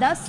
10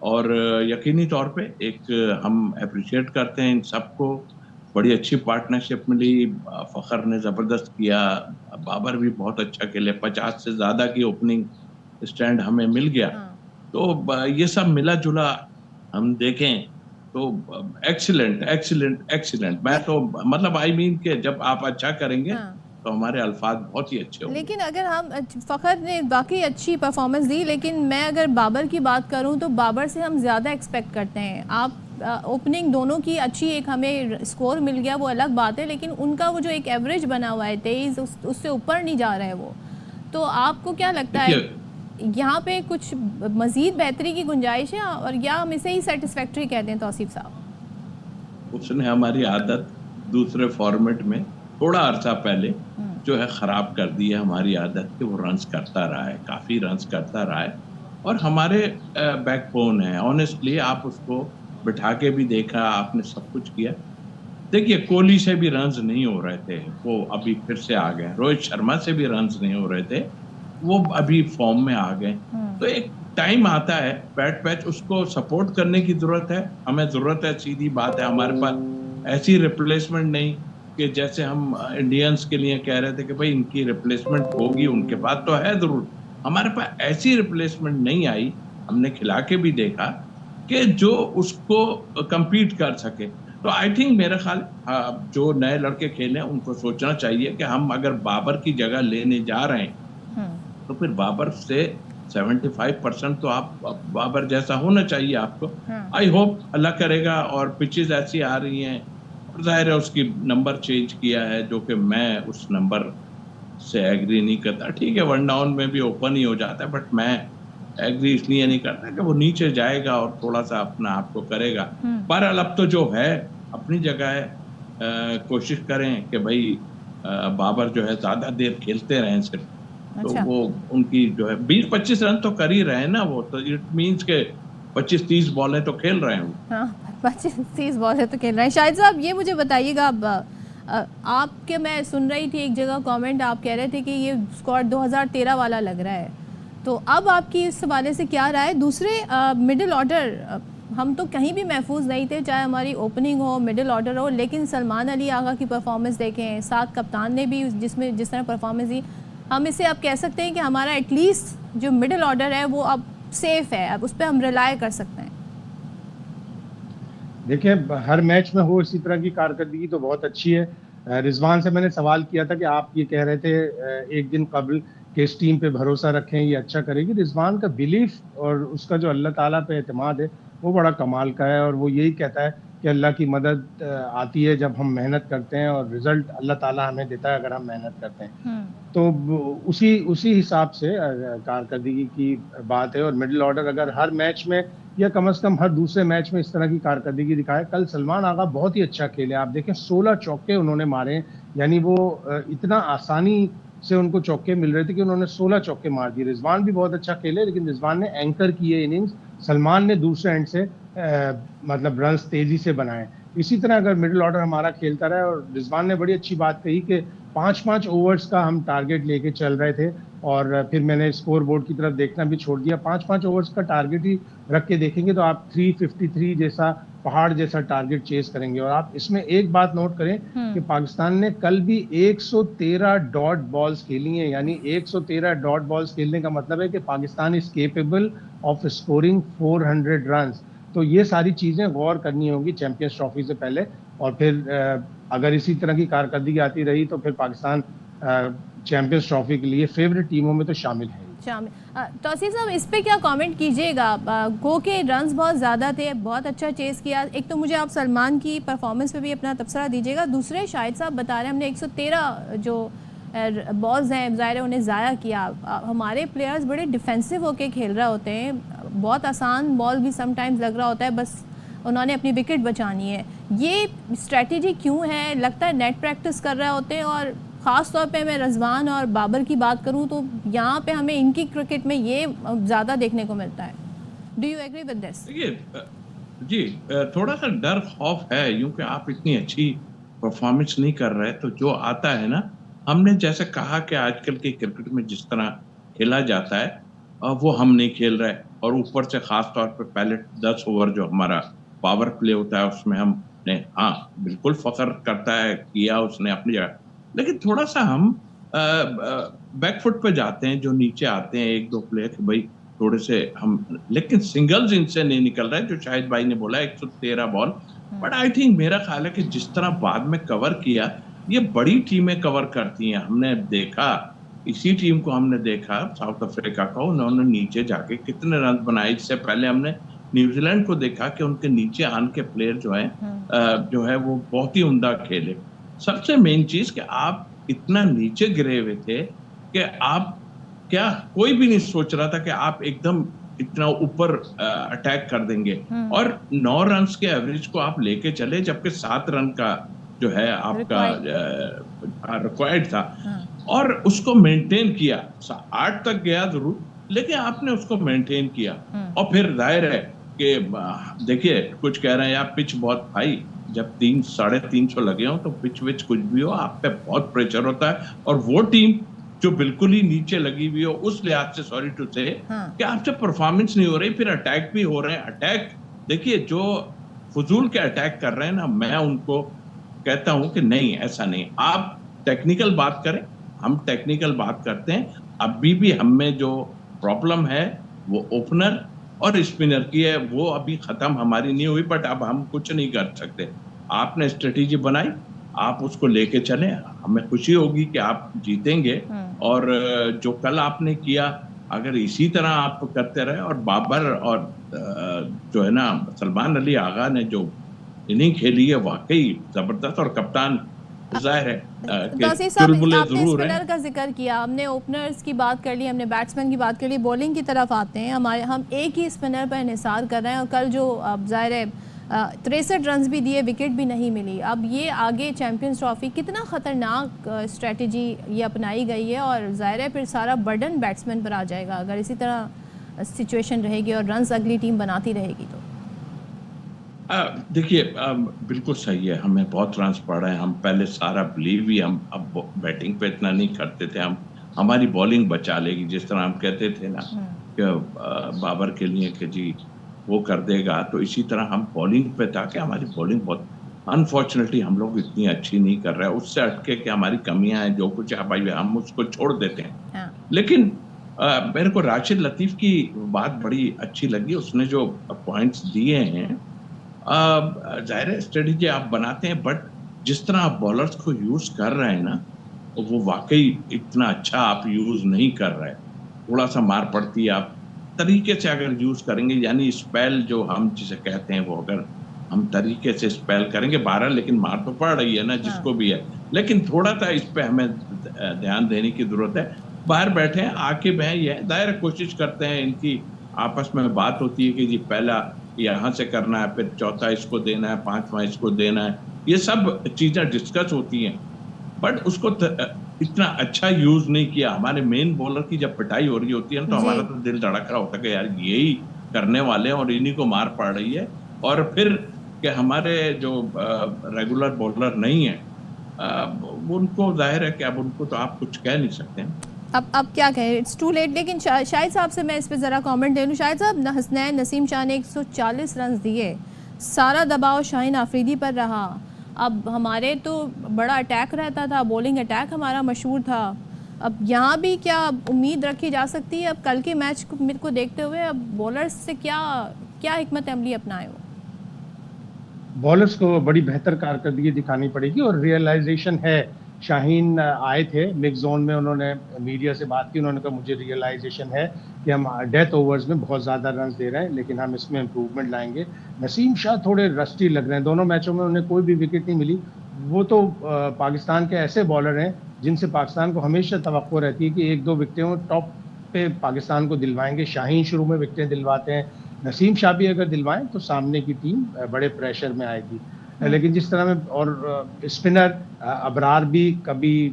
اور یقینی طور پہ ایک ہم اپریشیٹ کرتے ہیں ان سب کو. بڑی اچھی پارٹنرشپ ملی. فخر نے زبردست کیا, بابر بھی بہت اچھا کھیلے, 50 سے زیادہ کی اوپننگ اسٹینڈ ہمیں مل گیا. تو یہ سب ملا جلا ہم دیکھیں تو ایکسیلنٹ ایکسیلنٹ ایکسیلنٹ. میں تو مطلب آئی مین کہ جب آپ اچھا کریں گے تو ہمارے الفاظ بہت ہی اچھے ہوں گے. لیکن اگر ہم فخر نے واقعی اچھی پرفارمنس دی, لیکن میں اگر بابر کی بات کروں تو بابر سے ہم زیادہ ایکسپیکٹ کرتے ہیں. آپ اوپننگ دونوں کی اچھی ایک ہمیں اسکور مل گیا وہ الگ بات ہے, لیکن ان کا وہ جو ایک ایوریج بنا ہوا ہے 23 اس سے اوپر نہیں جا رہا ہے وہ. تو آپ کو کیا لگتا ہے یہاں پہ کچھ مزید بہتری کی گنجائش ہے, اور یا ہم اسے ہی سیٹسفیکٹری کہتے ہیں توصیف صاحب؟ اس نے ہماری عادت دوسرے فارمیٹ میں تھوڑا عرصہ پہلے جو ہے خراب کر دی ہے. ہماری عادت کہ وہ رنز کرتا رہا ہے, کافی رنز کرتا رہا ہے, اور ہمارے بیک بون ہے. آنیسٹلی آپ اس کو بٹھا کے بھی دیکھا, آپ نے سب کچھ کیا. دیکھیے کوہلی سے بھی رنز نہیں ہو رہے تھے, وہ ابھی پھر سے آ گئے. روہت شرما سے بھی رنز نہیں ہو رہے تھے, وہ ابھی فارم میں آ گئے. تو ایک ٹائم آتا ہے, بیٹ پیچ اس کو سپورٹ کرنے کی ضرورت ہے. ہمیں ضرورت ہے, سیدھی بات ہے. ہمارے پاس ایسی ریپلیسمنٹ نہیں کہ جیسے ہم انڈینز کے لیے کہہ رہے تھے کہ بھائی ان کی ریپلیسمنٹ ہوگی, ان کے پاس تو ہے ضرور. ہمارے پاس ایسی ریپلیسمنٹ نہیں آئی, ہم نے کھلا کے بھی دیکھا کہ جو اس کو کمپیٹ کر سکے. تو آئی تھنک میرا خیال جو نئے لڑکے کھیلے ان کو سوچنا چاہیے کہ ہم اگر بابر کی جگہ لینے جا رہے ہیں تو پھر بابر سے 75% تو آپ بابر جیسا ہونا چاہیے آپ کو. آئی ہوپ اللہ کرے گا. اور پچز ایسی آ رہی ہیں, اور ظاہر ہے اس کی نمبر چینج کیا ہے, جو کہ میں اس نمبر سے ایگری نہیں کرتا. ٹھیک ہے 1 ڈاؤن میں بھی اوپن ہی ہو جاتا ہے, بٹ میں ایگری اس لیے نہیں کرتا کہ وہ نیچے جائے گا اور تھوڑا سا اپنا آپ کو کرے گا. بہرحال اب تو جو ہے اپنی جگہ ہے. کوشش کریں کہ بھائی بابر جو ہے زیادہ دیر کھیلتے رہیں صرف, تو وہ ان کی جو ہے 20-25 رن تو کر ہی رہے ہیں نا. وہ تو اٹ مینس کہ 25-30 بالیں تو کھیل رہے ہیں. ہاں 25-30 بالیں تو کھیل رہے ہیں. شاہد صاحب یہ مجھے بتائیے گا, آپ کے میں سن رہی تھی ایک جگہ کامنٹ, آپ کہہ رہے تھے کہ یہ اسکواڈ 2013 والا لگ رہا ہے. تو اب آپ کی اس حوالے سے کیا رائے؟ دوسرے مڈل آرڈر ہم تو کہیں بھی محفوظ نہیں تھے, چاہے ہماری اوپننگ ہو مڈل آرڈر ہو, لیکن سلمان علی آغا کی پرفارمنس دیکھیں, ساتھ کپتان نے بھی جس طرح پرفارمنس دی, ہم اسے اب کہہ سکتے ہیں کہ ہمارا ایٹ لیسٹ جو مڈل آرڈر ہے وہ اب سیف ہے, اب اس پہ ہم ریلائی کر سکتے ہیں. دیکھیں ہر میچ میں ہو اسی طرح کی کارکردگی تو بہت اچھی ہے. رضوان سے میں نے سوال کیا تھا کہ آپ یہ کہہ رہے تھے ایک دن قبل کہ اس ٹیم پہ بھروسہ رکھیں, یہ اچھا کرے گی. رضوان کا بلیف اور اس کا جو اللہ تعالیٰ پہ اعتماد ہے وہ بڑا کمال کا ہے, اور وہ یہی کہتا ہے کہ اللہ کی مدد آتی ہے جب ہم محنت کرتے ہیں, اور رزلٹ اللہ تعالیٰ ہمیں دیتا ہے اگر ہم محنت کرتے ہیں. تو اسی حساب سے کارکردگی کی بات ہے. اور مڈل آرڈر اگر ہر میچ میں یا کم از کم ہر دوسرے میچ میں اس طرح کی کارکردگی دکھائے. کل سلمان آغا بہت ہی اچھا کھیلے, آپ دیکھیں 16 چوکے انہوں نے مارے, یعنی وہ اتنا آسانی سے ان کو چوکے مل رہے تھے کہ انہوں نے 16 چوکے مار دیے. رضوان بھی بہت اچھا کھیلے, لیکن رضوان نے اینکر کیے اننگز, سلمان نے دوسرے اینڈ سے مطلب رنز تیزی سے بنائے. اسی طرح اگر مڈل آرڈر ہمارا کھیلتا رہے, اور رضوان نے بڑی اچھی بات کہی کہ 5-5 اوورز کا ہم ٹارگٹ لے کے چل رہے تھے, اور پھر میں نے اسکور بورڈ کی طرف دیکھنا بھی چھوڑ دیا. 5-5 اوورز کا ٹارگٹ ہی رکھ کے دیکھیں گے تو آپ 353 جیسا پہاڑ جیسا ٹارگٹ چیز کریں گے. اور آپ اس میں ایک بات نوٹ کریں کہ پاکستان نے کل بھی 113 ڈاٹ بالز کھیلی ہیں, یعنی 113 ڈاٹ بالز کھیلنے کا مطلب ہے کہ Pakistan is capable of scoring 400 runs. تو یہ ساری چیزیں غور کرنی ہوگی چیمپئنز ٹرافی سے پہلے, اور پھر اگر اسی طرح کی کارکردگی آتی رہی تو پھر پاکستان چیمپئنز ٹرافی کے لیے فیوریٹ ٹیموں میں تو شامل ہے. توصیف صاحب اس پہ کیا کامنٹ کیجیے گا؟ گو کے رنز بہت زیادہ تھے, بہت اچھا چیز کیا. ایک تو مجھے آپ سلمان کی پرفارمنس پہ بھی اپنا تبصرہ دیجیے گا. دوسرے شاہد صاحب بتا رہے ہیں ہم نے 113 جو بالز ہیں ظاہر انہیں ضائع کیا. ہمارے پلیئرز بڑے ڈیفینسو ہو کے کھیل رہے ہوتے ہیں, بہت آسان بال بھی سم ٹائمز لگ رہا ہوتا ہے, بس انہوں نے اپنی وکٹ بچانی ہے. یہ اسٹریٹجی کیوں ہے؟ لگتا ہے نیٹ پریکٹس کر رہے ہوتے ہیں. اور خاص طور پہ میں رضوان اور بابر کی بات کروں تو یہاں پہ ہمیں ان کی کرکٹ میں یہ زیادہ دیکھنے کو ملتا ہے. Do you agree with this? جی تھوڑا سا ڈر خوف ہے, یوں کہ آپ اتنی اچھی پرفارمنس نہیں کر رہے, تو جو آتا ہے نا, ہم نے جیسے کہا کہ آج کل کی کرکٹ میں جس طرح کھیلا جاتا ہے وہ ہم نہیں کھیل رہے. اور اوپر سے خاص طور پہ پہلے 10 اوور جو ہمارا پاور پلے ہوتا ہے اس میں ہم نے ہاں بالکل فخر کرتا ہے کیا اس نے اپنی جگہ، لیکن تھوڑا سا ہم بیک فٹ پہ جاتے ہیں جو نیچے آتے ہیں ایک دو پلے کہ بھائی تھوڑے سے ہم، لیکن سنگلز ان سے نہیں نکل رہے جو شاہد بھائی نے بولا 113 بال. بٹ آئی تھنک میرا خیال ہے کہ جس طرح بعد میں کور کیا، یہ بڑی ٹیمیں کور کرتی ہیں. ہم نے دیکھا اسی ٹیم کو ہم نے دیکھا ساؤتھ افریقہ کو، انہوں نے نیچے جا کے کتنے رن بنائے. اس سے پہلے ہم نے نیوزی لینڈ کو دیکھا کہ ان کے نیچے آن کے پلیئر جو ہے وہ بہت ہی عمدہ کھیلے. سب سے مین چیز کہ آپ اتنا نیچے گرے ہوئے تھے کہ آپ کیا کوئی بھی نہیں سوچ رہا تھا کہ آپ ایک دم اتنا اوپر اٹیک کر دیں گے. اور 9 رنز کے ایوریج کو آپ لے کے چلے جبکہ 7 رن کا جو ہے آپ کا ریکوائرڈ تھا، اور اس کو مینٹین کیا. 8 تک گیا ضرور لیکن آپ نے اس کو مینٹین کیا. اور پھر ظاہر ہے کہ دیکھیے کچھ کہہ رہے ہیں آپ پچ بہت بھائی، جب 300-350 لگے ہوں تو پچ وچ کچھ بھی ہو آپ پہ بہت پریشر ہوتا ہے. اور وہ ٹیم جو بالکل ہی نیچے لگی ہوئی ہو اس لحاظ سے سوری ٹو سے کہ آپ سے پرفارمنس نہیں ہو رہی، پھر اٹیک بھی ہو رہے ہیں. اٹیک دیکھیے جو فضول کے اٹیک کر رہے ہیں نا، میں ان کو کہتا ہوں کہ نہیں ایسا نہیں. آپ ٹیکنیکل بات کریں، ہم ٹیکنیکل بات کرتے ہیں. ابھی بھی ہم میں جو پرابلم ہے وہ اوپنر اور اسپنر کی ہے، وہ ابھی ختم ہماری نہیں ہوئی. بٹ اب ہم کچھ نہیں کر سکتے. آپ نے اسٹریٹجی بنائی، آپ اس کو لے کے چلیں. ہمیں خوشی ہوگی کہ آپ جیتیں گے. اور جو کل آپ نے کیا اگر اسی طرح آپ کرتے رہے، اور بابر اور جو ہے نا سلمان علی آغا نے جو اننگ کھیلی ہے واقعی زبردست. اور کپتان ظاہر ہے توسیع صاحب آپ نے اسپنر کا ذکر کیا، ہم نے اوپنرز کی بات کر لی، ہم نے بیٹسمین کی بات کر لی، بولنگ کی طرف آتے ہیں. ہم ایک ہی اسپنر پر انحصار کر رہے ہیں اور کل جو ظاہر ہے 63 رنز بھی دیے، وکٹ بھی نہیں ملی. اب یہ آگے چیمپئنز ٹرافی کتنا خطرناک اسٹریٹجی یہ اپنائی گئی ہے، اور ظاہر ہے پھر سارا برڈن بیٹسمین پر آ جائے گا اگر اسی طرح سچویشن رہے گی اور رنز اگلی ٹیم بناتی رہے گی. تو دیکھیے بالکل صحیح ہے، ہمیں بہت رنز پڑ رہے ہیں. ہم پہلے سارا بلیو ہی ہم اب بیٹنگ پہ اتنا نہیں کرتے تھے. ہم ہماری بالنگ بچا لے گی، جس طرح ہم کہتے تھے نا کہ بابر کے لیے کہ جی وہ کر دے گا، تو اسی طرح ہم بالنگ پہ تھا کہ ہماری بالنگ بہت انفارچونیٹلی ہم لوگ اتنی اچھی نہیں کر رہے. اس سے ہٹ کے کہ ہماری کمیاں ہیں جو کچھ ہے ہم اس کو چھوڑ دیتے ہیں. لیکن میرے کو راشد لطیف کی بات بڑی اچھی لگی، اس نے جو پوائنٹس دیے ہیں. ظاہر ہے اسٹریٹجی آپ بناتے ہیں بٹ جس طرح آپ بالرز کو یوز کر رہے ہیں نا وہ واقعی اتنا اچھا آپ یوز نہیں کر رہے. تھوڑا سا مار پڑتی ہے. آپ طریقے سے اگر یوز کریں گے، یعنی اسپیل جو ہم جسے کہتے ہیں وہ اگر ہم طریقے سے اسپیل کریں گے 12، لیکن مار تو پڑ رہی ہے نا جس کو بھی ہے، لیکن تھوڑا سا اس پہ ہمیں دھیان دینے کی ضرورت ہے. باہر بیٹھے ہیں عاقب ہیں، یہ ظاہر کوشش کرتے ہیں، ان کی آپس میں بات ہوتی ہے کہ جی پہلا یہاں سے کرنا ہے، پھر چوتھا اس کو دینا ہے، 5واں اس کو دینا ہے. یہ سب چیزیں ڈسکس ہوتی ہیں بٹ اس کو اتنا اچھا یوز نہیں کیا. ہمارے مین بولر کی جب پٹائی ہو رہی ہوتی ہے نا تو ہمارا تو دل دھڑک رہا ہوتا ہے کہ یار یہی کرنے والے ہیں اور انہی کو مار پڑ رہی ہے. اور پھر کہ ہمارے جو ریگولر بولر نہیں ہیں ان کو ظاہر ہے کہ اب ان کو تو آپ کچھ کہہ نہیں سکتے ہیں. اب کیا کہیں، اٹس ٹو لیٹ. لیکن شاہد صاحب سے میں اس پہ ذرا کامنٹ دے لوں. شاہد صاحب حسنین نسیم شاہ نے 140 رنز دیے، سارا دباؤ شاہین آفریدی پر رہا. اب ہمارے تو بڑا اٹیک رہتا تھا، بولنگ اٹیک ہمارا مشہور تھا. اب یہاں بھی کیا امید رکھی جا سکتی ہے اب کل کے میچ کو دیکھتے ہوئے؟ اب بولرز سے کیا حکمت عملی اپنائے ہو؟ بالرز کو بڑی بہتر کارکردگی دکھانی پڑے گی. اور ریئلائزیشن ہے، شاہین آئے تھے مکس زون میں، انہوں نے میڈیا سے بات کی، انہوں نے کہا مجھے ریئلائزیشن ہے کہ ہم ڈیتھ اوورز میں بہت زیادہ رنز دے رہے ہیں لیکن ہم اس میں امپروومنٹ لائیں گے. نسیم شاہ تھوڑے رسٹی لگ رہے ہیں، دونوں میچوں میں انہیں کوئی بھی وکٹ نہیں ملی. وہ تو پاکستان کے ایسے بالر ہیں جن سے پاکستان کو ہمیشہ توقع رہتی ہے کہ 1-2 وکٹیں ہوں، ٹاپ پہ پاکستان کو دلوائیں گے. شاہین شروع میں وکٹیں دلواتے ہیں، نسیم شاہ بھی اگر دلوائیں تو سامنے کی ٹیم بڑے پریشر میں آئے گی. لیکن جس طرح میں اور اسپنر ابرار بھی کبھی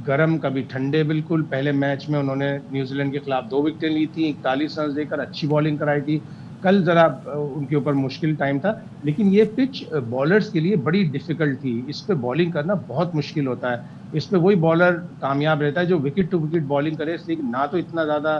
گرم کبھی ٹھنڈے، بالکل پہلے میچ میں انہوں نے نیوزی لینڈ کے خلاف 2 وکٹیں لی تھیں، 41 رنز دے کر اچھی بالنگ کرائی تھی. کل ذرا ان کے اوپر مشکل ٹائم تھا، لیکن یہ پچ بالرز کے لیے بڑی ڈیفیکلٹ تھی. اس پہ بالنگ کرنا بہت مشکل ہوتا ہے. اس پہ وہی بالر کامیاب رہتا ہے جو وکٹ ٹو وکٹ بالنگ کرے، اس لیے نہ تو اتنا زیادہ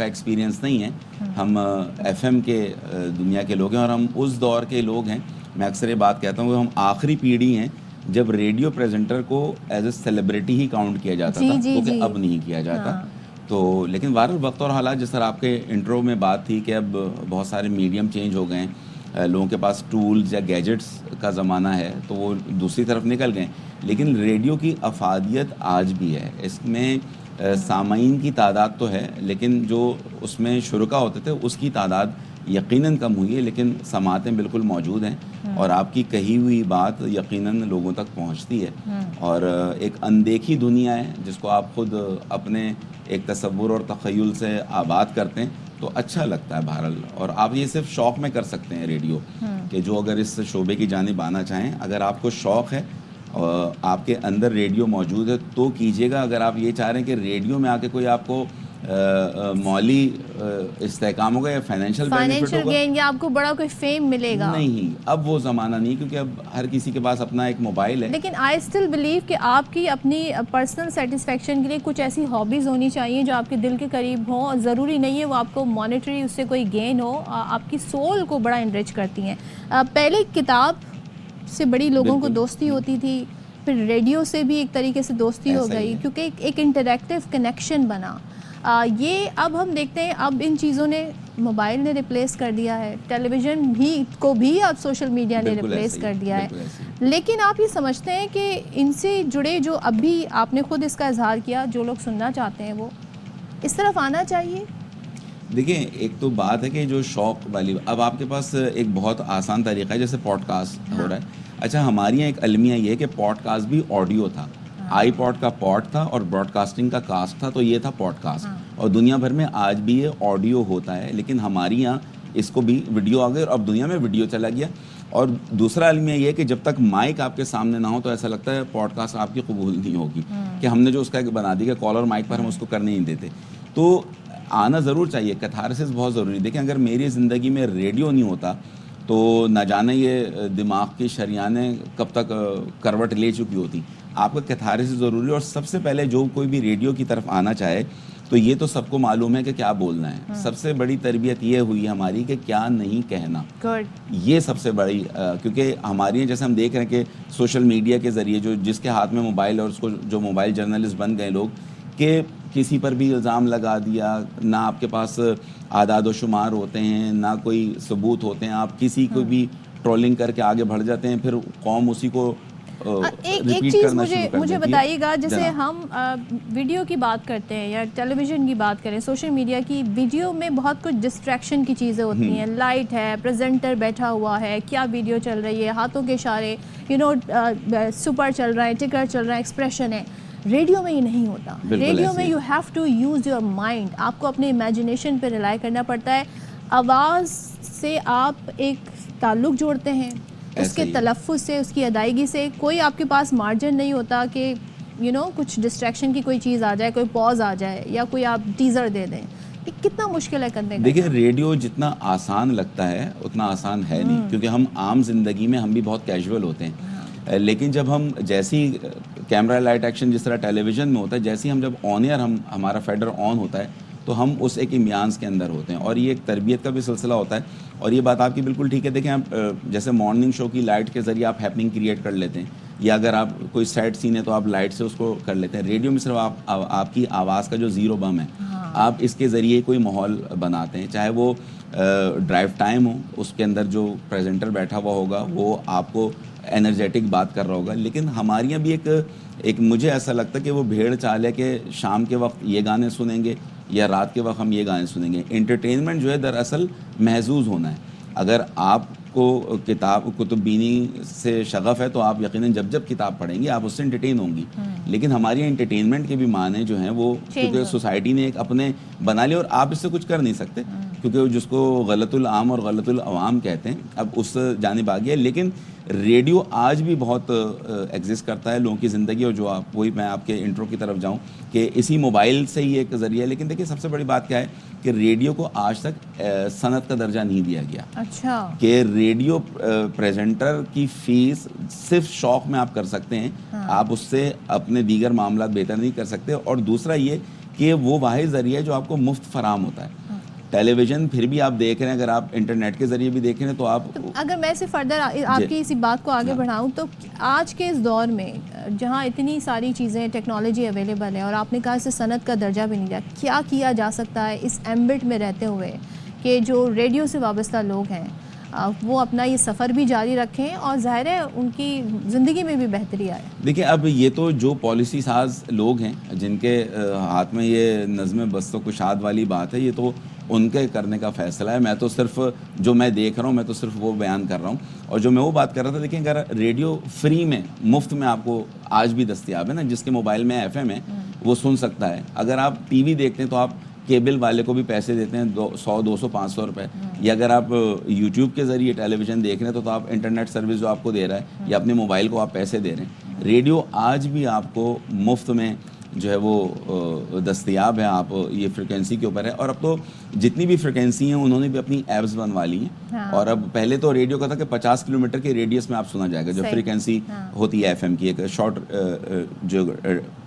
کا ایکسپیرینس نہیں ہے. ہم FM کے دنیا کے لوگ ہیں اور ہم اس دور کے لوگ ہیں. میں اکثر یہ بات کہتا ہوں کہ ہم آخری پیڑھی ہیں جب ریڈیو پریزنٹر کو as a celebrity he count کیا جاتا تھا, کیونکہ اب نہیں کیا جاتا. تو لیکن بہرحال وقت اور حالات, جس طرح آپ کے انٹرو میں بات تھی کہ اب بہت سارے میڈیم چینج ہو گئے ہیں, لوگوں کے پاس ٹولز یا گیجٹس کا زمانہ ہے تو وہ دوسری طرف نکل گئے. لیکن ریڈیو کی افادیت آج بھی ہے. اس میں سامعین کی تعداد تو ہے, لیکن جو اس میں شرکا ہوتے تھے اس کی تعداد یقیناً کم ہوئی ہے, لیکن سماعتیں بالکل موجود ہیں اور آپ کی کہی ہوئی بات یقیناً لوگوں تک پہنچتی ہے. اور ایک اندیکھی دنیا ہے جس کو آپ خود اپنے ایک تصور اور تخیل سے آباد کرتے ہیں تو اچھا لگتا ہے بہرحال. اور آپ یہ صرف شوق میں کر سکتے ہیں ریڈیو, کہ جو اگر اس شعبے کی جانب آنا چاہیں, اگر آپ کو شوق ہے اور آپ کے اندر ریڈیو موجود ہے تو کیجیے گا. اگر آپ یہ چاہ رہے ہیں کہ ریڈیو میں آ کے کوئی آپ کو مالی استحکام ہوگا یا فائنینشیل گین یا آپ کو بڑا کوئی فیم ملے گا, نہیں, اب وہ زمانہ نہیں, کیونکہ اب ہر کسی کے پاس اپنا ایک موبائل ہے. لیکن آئی اسٹل بلیو کہ آپ کی اپنی پرسنل سیٹسفیکشن کے لیے کچھ ایسی ہابیز ہونی چاہیے جو آپ کے دل کے قریب ہوں, اور ضروری نہیں ہے وہ آپ کو مانیٹری اس سے کوئی گین ہو, آپ کی سول کو بڑا انریچ کرتی ہیں. پہلے کتاب سے بڑی لوگوں کو دوستی ہوتی تھی, پھر ریڈیو سے بھی ایک طریقے سے دوستی ہو گئی, کیونکہ ایک انٹریکٹیو کنیکشن بنا. یہ اب ہم دیکھتے ہیں اب ان چیزوں نے موبائل نے ریپلیس کر دیا ہے, ٹیلی ویژن بھی اب سوشل میڈیا نے ریپلیس کر دیا ہے. لیکن آپ یہ سمجھتے ہیں کہ ان سے جڑے جو اب بھی آپ نے خود اس کا اظہار کیا, جو لوگ سننا چاہتے ہیں وہ اس طرف آنا چاہیے؟ دیکھیں, ایک تو بات ہے کہ جو شوق والی, اب آپ کے پاس ایک بہت آسان طریقہ ہے جیسے پوڈ کاسٹ ہو رہا ہے. اچھا, ہمارے یہاں ایک المیہ یہ ہے کہ پوڈ کاسٹ بھی آڈیو تھا. آئی پوڈ کا پوڈ تھا اور براڈ کاسٹنگ کا کاسٹ تھا, تو یہ تھا پوڈ کاسٹ. اور دنیا بھر میں آج بھی یہ آڈیو ہوتا ہے, لیکن ہمارے یہاں اس کو بھی ویڈیو آ گئی اور اب دنیا میں ویڈیو چلا گیا. اور دوسرا المیہ یہ ہے کہ جب تک مائک آپ کے سامنے نہ ہو تو ایسا لگتا ہے پوڈ کاسٹ آپ کی قبول نہیں ہوگی, کہ ہم نے جو اس کا بنا دیا کہ کالر مائک پر ہم اس کو کرنے نہیں دیتے. تو آنا ضرور چاہیے, کیتھارسس بہت ضروری. دیکھیں, اگر میری زندگی میں ریڈیو نہیں ہوتا تو نہ جانے یہ دماغ کی شریانیں کب تک کروٹ لے چکی ہوتی. آپ کا کیتھارسس ضروری ہے. اور سب سے پہلے جو کوئی بھی ریڈیو کی طرف آنا چاہے تو یہ تو سب کو معلوم ہے کہ کیا بولنا ہے. سب سے بڑی تربیت یہ ہوئی ہماری کہ کیا نہیں کہنا, یہ سب سے بڑی, کیونکہ ہماری جیسے ہم دیکھ رہے ہیں کہ سوشل میڈیا کے ذریعے جو جس کے ہاتھ میں موبائل ہے اور اس کو جو موبائل جرنلسٹ بن گئے لوگ, کہ کسی پر بھی الزام لگا دیا, نہ آپ کے پاس اعداد و شمار ہوتے ہیں نہ کوئی ثبوت ہوتے ہیں, آپ کسی کو بھی ٹرولنگ کر کے آگے بڑھ جاتے ہیں, پھر قوم اسی کو ایک چیز مجھے بتائیے گا, جیسے ہم ویڈیو کی بات کرتے ہیں یا ٹیلی ویژن کی بات کریں, سوشل میڈیا کی, ویڈیو میں بہت کچھ ڈسٹریکشن کی چیزیں ہوتی ہیں. لائٹ ہے, پریزنٹر بیٹھا ہوا ہے, کیا ویڈیو چل رہی ہے, ہاتھوں کے اشارے, سپر چل رہا ہے, ٹکر چل رہا ہے, ایکسپریشن ہے. ریڈیو میں یہ نہیں ہوتا. ریڈیو میں you have to use your mind, آپ کو اپنے امیجنیشن پہ ریلائی کرنا پڑتا ہے. آواز سے آپ ایک تعلق جوڑتے ہیں, اس کے تلفظ سے, اس کی ادائیگی سے. کوئی آپ کے پاس مارجن نہیں ہوتا کہ کچھ ڈسٹریکشن کی کوئی چیز آ جائے, کوئی پاز آ جائے یا کوئی آپ ٹیزر دے دیں. یہ کتنا مشکل ہے کرنے کا. دیکھیں, ریڈیو جتنا آسان لگتا ہے اتنا آسان ہے نہیں, کیونکہ ہم عام زندگی میں ہم بھی بہت کیجول ہوتے ہیں. لیکن جب ہم جیسی کیمرہ لائٹ ایکشن جس طرح ٹیلی ویژن میں ہوتا ہے, جیسی ہم جب آن ایئر ہمارا فیڈر آن ہوتا ہے تو ہم اس ایک امیانس کے اندر ہوتے ہیں, اور یہ ایک تربیت کا بھی سلسلہ ہوتا ہے. اور یہ بات آپ کی بالکل ٹھیک ہے. دیکھیں, آپ جیسے مارننگ شو کی لائٹ کے ذریعے آپ ہیپننگ کریٹ کر لیتے ہیں, یا اگر آپ کوئی سیڈ سین ہے تو آپ لائٹ سے اس کو کر لیتے ہیں. ریڈیو میں صرف آپ کی آواز کا جو زیرو بم ہے, آپ اس کے ذریعے کوئی ماحول بناتے ہیں, چاہے وہ ڈرائیو ٹائم ہو, اس کے اندر جو پریزنٹر بیٹھا ہوا ہوگا وہ آپ کو انرجیٹک بات کر رہا ہوگا. لیکن ہمارے یہاں بھی ایک مجھے ایسا لگتا ہے کہ وہ بھیڑ چال ہے کہ شام کے وقت یہ گانے سنیں گے یا رات کے وقت ہم یہ گانے سنیں گے. انٹرٹینمنٹ جو ہے دراصل محظوظ ہونا ہے. اگر آپ کو کتب بینی سے شغف ہے تو آپ یقیناً جب کتاب پڑھیں گے آپ اس سے انٹرٹین ہوں گی. لیکن ہماری انٹرٹینمنٹ کے بھی معنی جو ہیں وہ کیونکہ سوسائٹی نے ایک اپنے بنا لیے, اور آپ اس سے کچھ کر نہیں سکتے, کیونکہ جس کو غلط العام اور غلط العوام کہتے ہیں اب اس جانب آ گیا. لیکن ریڈیو آج بھی بہت ایگزسٹ کرتا ہے لوگوں کی زندگی, اور جو آپ وہی میں آپ کے انٹرو کی طرف جاؤں کہ اسی موبائل سے ہی ایک ذریعہ. لیکن دیکھیے, سب سے بڑی بات کیا ہے کہ ریڈیو کو آج تک صنعت کا درجہ نہیں دیا گیا. اچھا, کہ ریڈیو پریزنٹر کی فیس صرف شوق میں آپ کر سکتے ہیں, آپ اس سے اپنے دیگر معاملات بہتر نہیں کر سکتے. اور دوسرا یہ کہ وہ واحد ذریعہ ہے جو آپ کو مفت فراہم ہوتا ہے. ٹیلی ویژن پھر بھی آپ دیکھ رہے ہیں, اگر آپ انٹرنیٹ کے ذریعے بھی دیکھ رہے ہیں تو آپ, اگر میں سے فردر آپ کی اسی بات کو آگے بڑھاؤں تو آج کے اس دور میں جہاں اتنی ساری چیزیں ٹیکنالوجی اویلیبل ہے اور آپ نے کہا اسے صنعت کا درجہ بھی نہیں دیا, کیا کیا جا سکتا ہے اس ایمبٹ میں رہتے ہوئے کہ جو ریڈیو سے وابستہ لوگ ہیں وہ اپنا یہ سفر بھی جاری رکھیں اور ظاہر ہے ان کی زندگی میں بھی بہتری آئے؟ دیکھیں اب یہ تو جو پالیسی ساز لوگ ہیں جن کے ہاتھ میں یہ نظم بست و کشاد والی بات ہے, یہ تو ان کے کرنے کا فیصلہ ہے. میں تو صرف جو میں دیکھ رہا ہوں میں تو صرف وہ بیان کر رہا ہوں. اور جو میں وہ بات کر رہا تھا, دیکھیں اگر ریڈیو فری میں مفت میں آپ کو آج بھی دستیاب ہے نا, جس کے موبائل میں FM ہے وہ سن سکتا ہے. اگر آپ ٹی وی دیکھتے ہیں تو آپ کیبل والے کو بھی پیسے دیتے ہیں 100 200 500 روپے, یا اگر آپ یوٹیوب کے ذریعے ٹیلی ویژن دیکھ رہے ہیں تو آپ انٹرنیٹ سروس جو آپ کو دے رہا ہے یا اپنے موبائل کو آپ پیسے دے رہے ہیں. ریڈیو آج بھی آپ کو مفت میں جو ہے وہ دستیاب ہے. آپ یہ فریکوینسی کے اوپر ہے, اور اب تو جتنی بھی فریکوینسی ہیں انہوں نے بھی اپنی ایپس بنوا لی ہیں. اور اب پہلے تو ریڈیو کا تھا کہ 50 کلومیٹر کے ریڈیس میں آپ سنا جائے گا, جو فریکوینسی ہوتی ہے FM کی ایک شارٹ جو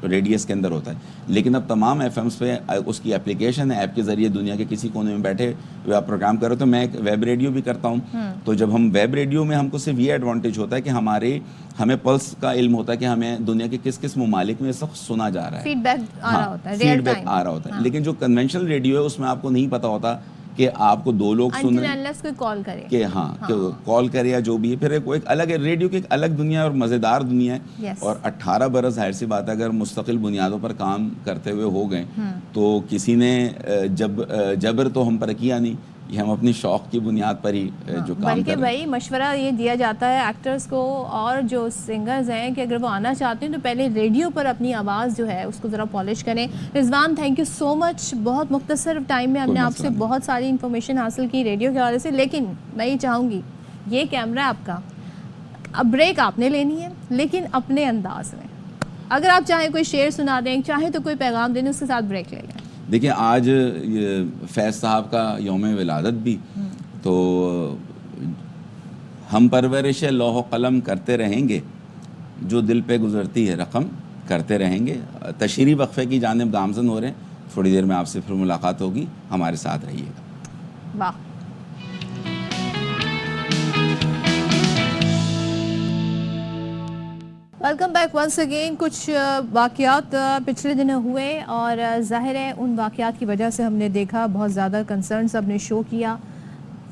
ریڈیس کے اندر ہوتا ہے. لیکن اب تمام FMs پہ اس کی اپلیکیشن ہے, ایپ کے ذریعے دنیا کے کسی کونے میں بیٹھے ہوئے آپ پروگرام کرو. تو میں ایک ویب ریڈیو بھی کرتا ہوں, تو جب ہم ویب ریڈیو میں ہم کو صرف یہ ایڈوانٹیج ہوتا ہے کہ ہمیں پلس کا علم ہوتا ہے کہ ہمیں دنیا کے کس کس ممالک میں سب سنا جا رہا ہے, فیڈ بیک آ رہا ہوتا ہے, فیڈ بیک آ رہا ہوتا ہے. لیکن جو کنونشنل ریڈیو ہے اس میں آپ کو نہیں پتا ہوتا کہ آپ کو 2 لوگ سن رہے ہیں کوئی کال کرے کہ کہ کال کرے یا جو بھی ہے. پھر ایک الگ ریڈیو کی ایک الگ دنیا اور مزیدار دنیا ہے. اور 18 برس ظاہر سی بات ہے اگر مستقل بنیادوں پر کام کرتے ہوئے ہو گئے تو کسی نے جبر تو ہم پر کیا نہیں, یہ ہم اپنی شوق کی بنیاد پر ہی جو کام بلکہ بھائی مشورہ یہ دیا جاتا ہے ایکٹرز کو اور جو سنگرز ہیں کہ اگر وہ آنا چاہتے ہیں تو پہلے ریڈیو پر اپنی آواز جو ہے اس کو ذرا پالش کریں. رضوان تھینک یو سو مچ, بہت مختصر ٹائم میں ہم نے آپ سے بہت ساری انفارمیشن حاصل کی ریڈیو کے حوالے سے. لیکن میں یہ چاہوں گی یہ کیمرہ آپ کا, اب بریک آپ نے لینی ہے لیکن اپنے انداز میں. اگر آپ چاہیں کوئی شعر سنا دیں, چاہیں تو کوئی پیغام دیں, اس کے ساتھ بریک لے لیں. دیکھیں آج فیض صاحب کا یوم ولادت بھی, تو ہم پرورش لوح و قلم کرتے رہیں گے, جو دل پہ گزرتی ہے رقم کرتے رہیں گے. تشریح وقفے کی جانب گامزن ہو رہے ہیں, تھوڑی دیر میں آپ سے پھر ملاقات ہوگی, ہمارے ساتھ رہیے گا. واہ. Welcome back once again. کچھ واقعات پچھلے دنوں ہوئے اور ظاہر ہے ان واقعات کی وجہ سے ہم نے دیکھا بہت زیادہ کنسرن سب نے شو کیا.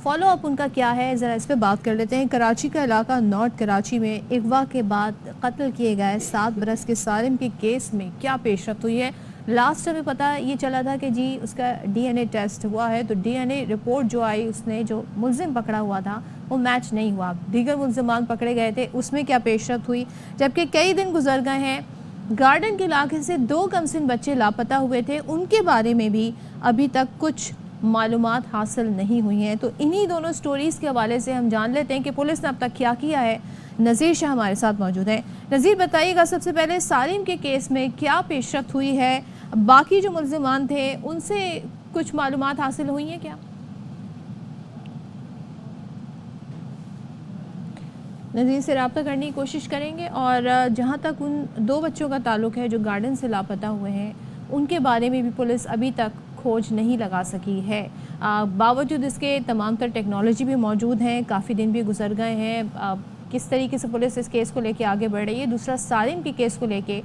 فالو اپ ان کا کیا ہے ذرا اس پہ بات کر لیتے ہیں. کراچی کا علاقہ نارتھ کراچی میں اغوا کے بعد قتل کیے گئے 7 برس کے سالم کے کیس میں کیا پیش رفت ہوئی ہے. لاسٹ ہمیں پتہ یہ چلا تھا کہ جی اس کا DNA ٹیسٹ ہوا ہے, تو DNA رپورٹ جو آئی اس نے جو ملزم پکڑا ہوا تھا وہ میچ نہیں ہوا. دیگر ملزمان پکڑے گئے تھے, اس میں کیا پیش رفت ہوئی. جبکہ کئی دن گزر گئے ہیں, گارڈن کے علاقے سے 2 کمسن بچے لاپتہ ہوئے تھے, ان کے بارے میں بھی ابھی تک کچھ معلومات حاصل نہیں ہوئی ہیں. تو انہی دونوں سٹوریز کے حوالے سے ہم جان لیتے ہیں کہ پولیس نے اب تک کیا کیا ہے. نذیر شاہ ہمارے ساتھ موجود ہیں. نذیر بتائیے گا سب سے پہلے سالم کے کیس میں کیا پیش رفت ہوئی ہے, باقی جو ملزمان تھے ان سے کچھ معلومات حاصل ہوئی ہیں کیا؟ نذیر سے رابطہ کرنے کی کوشش کریں گے. اور جہاں تک ان 2 بچوں کا تعلق ہے جو گارڈن سے لاپتہ ہوئے ہیں, ان کے بارے میں بھی پولیس ابھی تک کھوج نہیں لگا سکی ہے. باوجود اس کے تمام تر ٹیکنالوجی بھی موجود ہیں, کافی دن بھی گزر گئے ہیں. کس طریقے سے پولیس اس کیس کو لے کے آگے بڑھ رہی ہے. دوسرا سالم کے کیس کو لے کے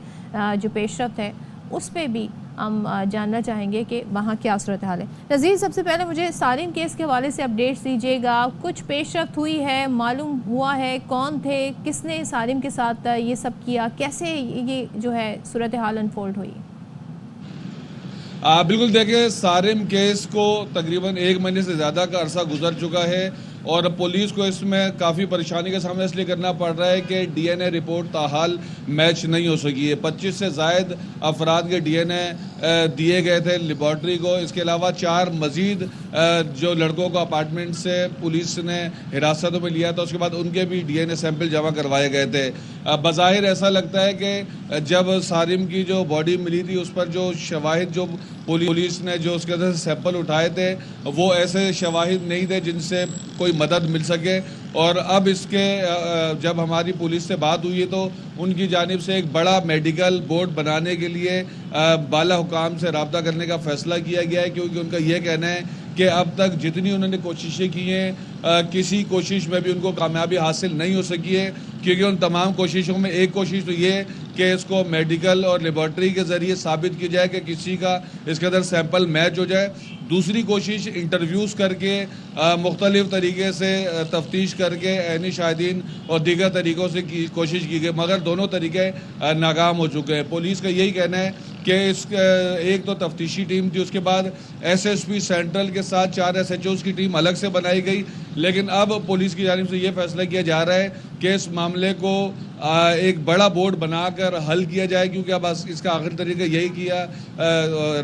جو پیش رفت ہے اس پہ بھی ہم جاننا چاہیں گے کہ وہاں کیا صورتحال ہے. نذیر سب سے پہلے مجھے سالم کیس کے حوالے سے اپڈیٹس دیجیے گا. کچھ پیش رفت ہوئی ہے, معلوم ہوا ہے کون تھے, کس نے سالم کے ساتھ یہ سب کیا, کیسے یہ جو ہے صورتحال انفولڈ ہوئی؟ بالکل دیکھیں, سالم کیس کو تقریباً 1 مہینے سے زیادہ کا عرصہ گزر چکا ہے اور پولیس کو اس میں کافی پریشانی کا سامنا اس لیے کرنا پڑ رہا ہے کہ DNA رپورٹ تاحال میچ نہیں ہو سکی ہے. 25 سے زائد افراد کے DNA دیے گئے تھے لیبارٹری کو. اس کے علاوہ 4 مزید جو لڑکوں کو اپارٹمنٹ سے پولیس نے حراست میں لیا تھا, اس کے بعد ان کے بھی DNA سیمپل جمع کروائے گئے تھے. بظاہر ایسا لگتا ہے کہ جب سالم کی جو باڈی ملی تھی اس پر جو شواہد جو پولیس نے جو اس کے اندر سے سیمپل اٹھائے تھے وہ ایسے شواہد نہیں تھے جن سے کوئی مدد مل سکے. اور اب اس کے جب ہماری پولیس سے بات ہوئی ہے تو ان کی جانب سے ایک بڑا میڈیکل بورڈ بنانے کے لیے بالا حکام سے رابطہ کرنے کا فیصلہ کیا گیا ہے، کیونکہ ان کا یہ کہنا ہے کہ اب تک جتنی انہوں نے کوششیں کی ہیں کسی کوشش میں بھی ان کو کامیابی حاصل نہیں ہو سکی ہے، کیونکہ ان تمام کوششوں میں ایک کوشش تو یہ ہے کہ اس کو میڈیکل اور لیبارٹری کے ذریعے ثابت کی جائے کہ کسی کا اس کے اندر سیمپل میچ ہو جائے. دوسری کوشش انٹرویوز کر کے مختلف طریقے سے تفتیش کر کے عینی شاہدین اور دیگر طریقوں سے کوشش کی گئی، مگر دونوں طریقے ناکام ہو چکے ہیں. پولیس کا یہی کہنا ہے کہ ایک تو تفتیشی ٹیم تھی، اس کے بعد ایس ایس پی سینٹرل کے ساتھ 4 SHOs کی ٹیم الگ سے بنائی گئی، لیکن اب پولیس کی جانب سے یہ فیصلہ کیا جا رہا ہے کہ اس معاملے کو ایک بڑا بورڈ بنا کر حل کیا جائے، کیونکہ اب اس کا آخری طریقہ یہی